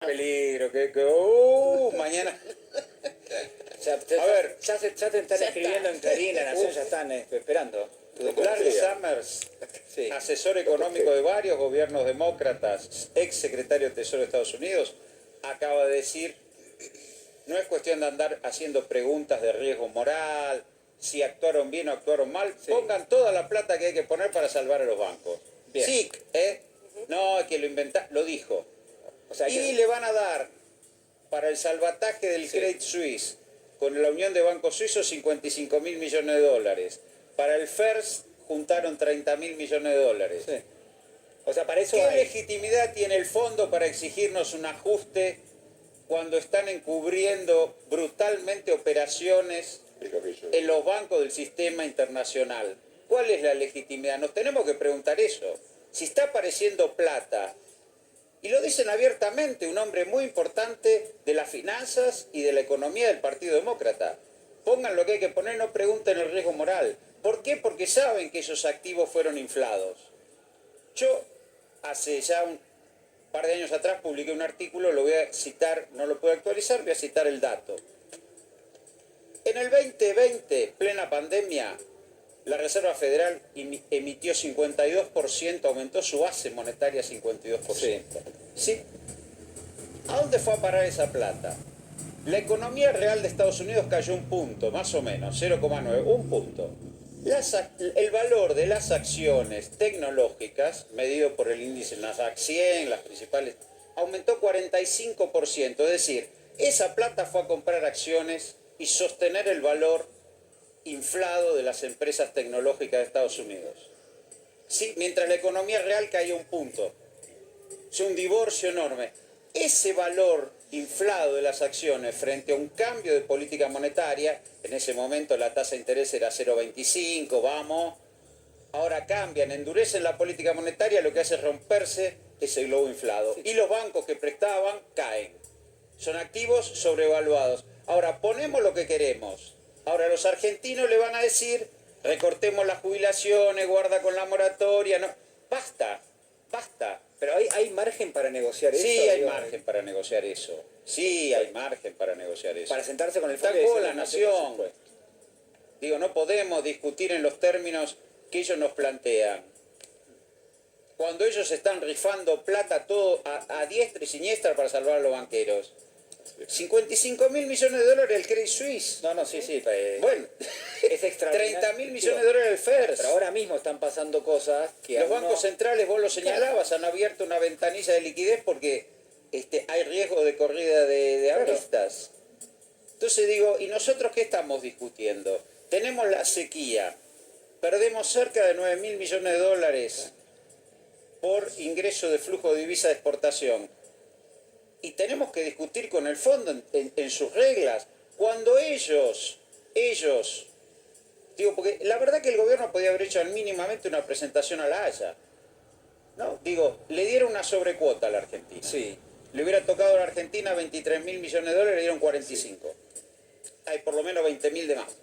peligro, mañana... A ver, ya te están escribiendo en Clarín, La Nación, ya están esperando. Larry Summers, Sí. asesor económico de varios gobiernos demócratas, ex secretario de Tesoro de Estados Unidos, acaba de decir, no es cuestión de andar haciendo preguntas de riesgo moral, si actuaron bien o actuaron mal, pongan toda la plata que hay que poner para salvar a los bancos. Bien. Sí, no, es que lo inventaron, lo dijo. O sea, Y le van a dar para el salvataje del Credit Suisse, con la Unión de Bancos Suizos, 55.000 millones de dólares. Para el FERS juntaron 30.000 millones de dólares. Sí. O sea, para eso ¿Qué hay... legitimidad tiene el fondo para exigirnos un ajuste cuando están encubriendo brutalmente operaciones en los bancos del sistema internacional? ¿Cuál es la legitimidad? Nos tenemos que preguntar eso. Si está apareciendo plata, y lo dicen abiertamente, un hombre muy importante de las finanzas y de la economía del Partido Demócrata. Pongan lo que hay que poner, no pregunten el riesgo moral. ¿Por qué? Porque saben que esos activos fueron inflados. Yo, hace ya un par de años atrás, publiqué un artículo, lo voy a citar, no lo puedo actualizar, voy a citar el dato. En el 2020, plena pandemia, la Reserva Federal emitió 52%, aumentó su base monetaria 52%. ¿Sí? ¿A dónde fue a parar esa plata? La economía real de Estados Unidos cayó un punto, más o menos, 0,9, un punto. El valor de las acciones tecnológicas, medido por el índice Nasdaq 100, las principales, aumentó 45%. Es decir, esa plata fue a comprar acciones y sostener el valor inflado de las empresas tecnológicas de Estados Unidos. Sí, mientras la economía real caía un punto. Es un divorcio enorme. Ese valor inflado de las acciones frente a un cambio de política monetaria, en ese momento la tasa de interés era 0,25, vamos, ahora cambian, endurecen la política monetaria, lo que hace es romperse ese globo inflado. Y los bancos que prestaban caen. Son activos sobrevaluados. Ahora, ponemos lo que queremos. Ahora, los argentinos le van a decir, recortemos las jubilaciones, guarda con la moratoria. No, basta, basta. Pero hay margen para negociar eso. Sí, hay margen para negociar eso. Sí, hay margen para negociar eso. Para sentarse con el Está fondo y con decir, la no nación. sé, Digo, no podemos discutir en los términos que ellos nos plantean. Cuando ellos están rifando plata todo a diestra y siniestra para salvar a los banqueros. 55.000 millones de dólares el Credit Suisse. No, sí. Bueno, Es extraordinario. 30.000 millones de dólares el FERS. Pero ahora mismo están pasando cosas que Los bancos centrales, vos lo señalabas, han abierto una ventanilla de liquidez porque hay riesgo de corrida de ahorristas. Entonces digo, ¿y nosotros qué estamos discutiendo? Tenemos la sequía, perdemos cerca de 9.000 millones de dólares por ingreso de flujo de divisa de exportación. Y tenemos que discutir con el fondo en sus reglas. Cuando ellos, digo, porque la verdad que el gobierno podía haber hecho mínimamente una presentación a la Haya. ¿No? Digo, le dieron una sobrecuota a la Argentina. Sí. Le hubiera tocado a la Argentina 23.000 millones de dólares, le dieron 45. Hay por lo menos 20.000 de más.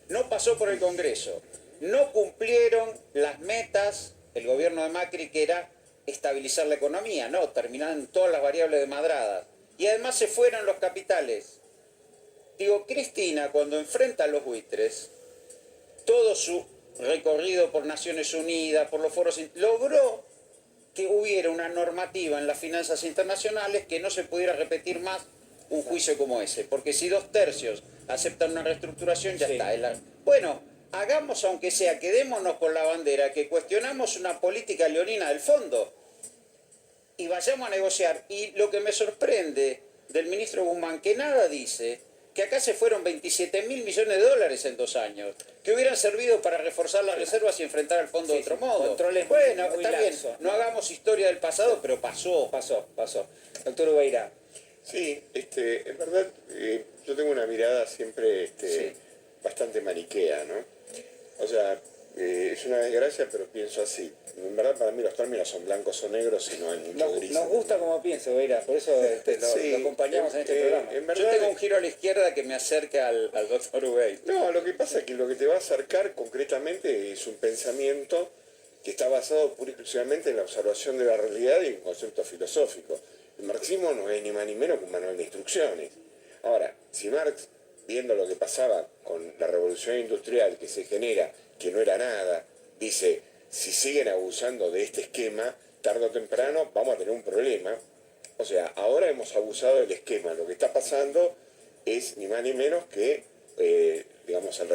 No pasó por el Congreso. No cumplieron las metas el gobierno de Macri, que era estabilizar la economía, no, terminaron todas las variables desmadradas. Y además se fueron los capitales. Digo, Cristina, cuando enfrenta a los buitres, todo su recorrido por Naciones Unidas, por los foros, logró que hubiera una normativa en las finanzas internacionales que no se pudiera repetir más un juicio como ese. Porque si 2/3 aceptan una reestructuración, ya está. Bueno, hagamos, aunque sea, quedémonos con la bandera, que cuestionamos una política leonina del fondo y vayamos a negociar. Y lo que me sorprende del ministro Guzmán, que nada dice, que acá se fueron 27.000 millones de dólares en 2 años, que hubieran servido para reforzar las reservas y enfrentar al fondo de otro modo. Controles bueno, muy está bien, laxos, no hagamos historia del pasado, pero pasó. Pasó. Doctor Ubeira. Sí, en verdad yo tengo una mirada siempre bastante maniquea, ¿no? O sea, es una desgracia, pero pienso así. En verdad para mí los términos son blancos o negros y no hay mucho gris. Nos gusta como piensa Ubeira, por eso lo acompañamos en este programa. En verdad, Yo tengo un giro a la izquierda que me acerca al doctor Ubeira. No, lo que pasa es que lo que te va a acercar concretamente es un pensamiento que está basado pura y exclusivamente en la observación de la realidad y en un concepto filosófico. El marxismo no es ni más ni menos que un manual de instrucciones. Ahora, si Marx, viendo lo que pasaba con la revolución industrial que se genera, que no era nada, dice, si siguen abusando de este esquema, tarde o temprano vamos a tener un problema. O sea, ahora hemos abusado del esquema. Lo que está pasando es ni más ni menos que, digamos, el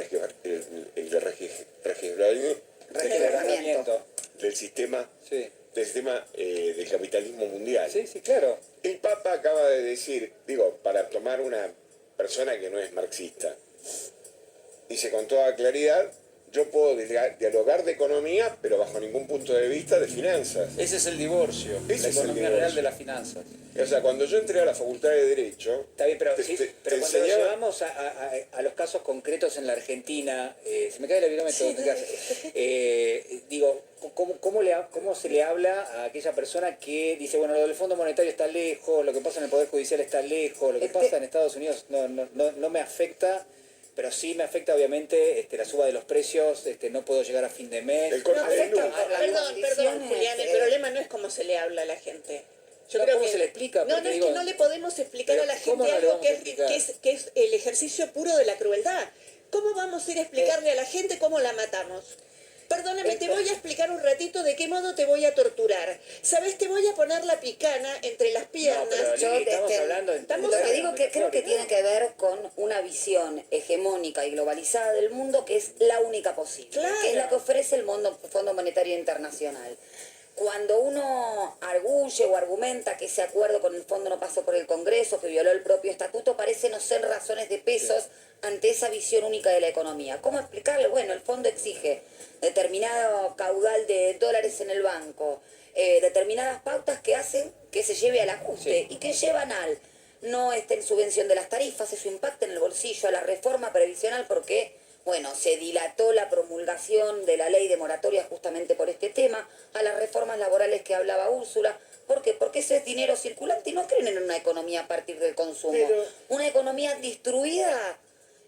Regeneramiento. del sistema, Sí. del capitalismo mundial. Sí, sí, claro. El Papa acaba de decir, digo, para tomar una persona que no es marxista, dice con toda claridad, yo puedo dialogar de economía, pero bajo ningún punto de vista de finanzas. Ese es el divorcio, Ese la es el economía divorcio. real de las finanzas. O sea, cuando yo entré a la Facultad de Derecho, Está bien, pero, te pero cuando lo enseñaba- llevamos a los casos concretos en la Argentina, se me cae el virómetro. Digo, ¿cómo se le habla a aquella persona que dice, bueno, lo del Fondo Monetario está lejos, lo que pasa en el Poder Judicial está lejos, lo que pasa en Estados Unidos no me afecta, pero sí me afecta obviamente la suba de los precios, no puedo llegar a fin de mes. El corte de luz. Perdón, Julián, el problema no es cómo se le habla a la gente. Yo No, creo ¿cómo que se le explica? No, Porque no, es digo, que no le podemos explicar pero a la ¿cómo gente no le algo vamos a explicar? que es el ejercicio puro de la crueldad. ¿Cómo vamos a ir a explicarle a la gente cómo la matamos? Perdóname, te voy a explicar un ratito de qué modo te voy a torturar. ¿Sabes? Te voy a poner la picana entre las piernas. pero Lili, estamos hablando de... estamos Lo que hablando digo que creo que tiene que ver con una visión hegemónica y globalizada del mundo que es la única posible, Claro. que es la que ofrece el Fondo Monetario Internacional. Cuando uno arguye o argumenta que ese acuerdo con el fondo no pasó por el Congreso, que violó el propio estatuto, parece no ser razones de pesos ante esa visión única de la economía. ¿Cómo explicarle? Bueno, el fondo exige determinado caudal de dólares en el banco, determinadas pautas que hacen que se lleve al ajuste y que llevan al no en subvención de las tarifas, eso impacta en el bolsillo, a la reforma previsional porque, bueno, se dilató la promulgación de la ley de moratoria justamente por este tema, a las reformas laborales que hablaba Úrsula. ¿Por qué? Porque ese es dinero circulante y no creen en una economía a partir del consumo. Una economía distribuida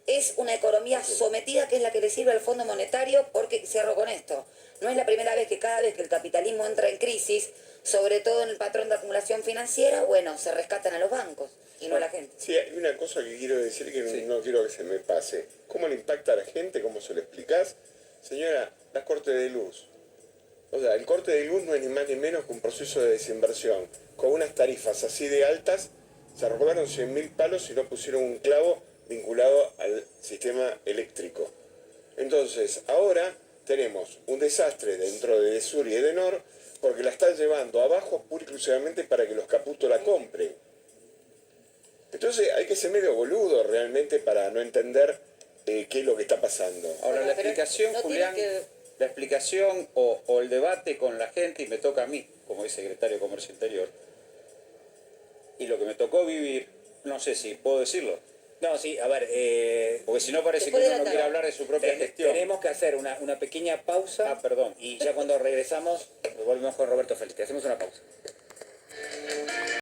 es una economía sometida, que es la que le sirve al Fondo Monetario, porque, cierro con esto, no es la primera vez que cada vez que el capitalismo entra en crisis, sobre todo en el patrón de acumulación financiera, bueno, se rescatan a los bancos y no a la gente. Sí, hay una cosa que quiero decir que no quiero que se me pase. ¿Cómo le impacta a la gente? ¿Cómo se lo explicás? Señora, las cortes de luz. O sea, el corte de luz no es ni más ni menos que un proceso de desinversión. Con unas tarifas así de altas, se robaron 100.000 palos y no pusieron un clavo vinculado al sistema eléctrico. Entonces, ahora tenemos un desastre dentro de Edesur y Edenor porque la están llevando abajo pura y exclusivamente para que los caputos la compren. Entonces hay que ser medio boludo realmente para no entender qué es lo que está pasando. Ahora, la pero explicación, no tiene Julián, que- la explicación o el debate con la gente, y me toca a mí, como es secretario de Comercio Interior, y lo que me tocó vivir, no sé si puedo decirlo, No, sí, a ver, porque si no parece que Después de uno la no quiere tarde. hablar de su propia gestión. tenemos que hacer una pequeña pausa. Ah, perdón. Y ya cuando regresamos, volvemos con Roberto Félix. Hacemos una pausa.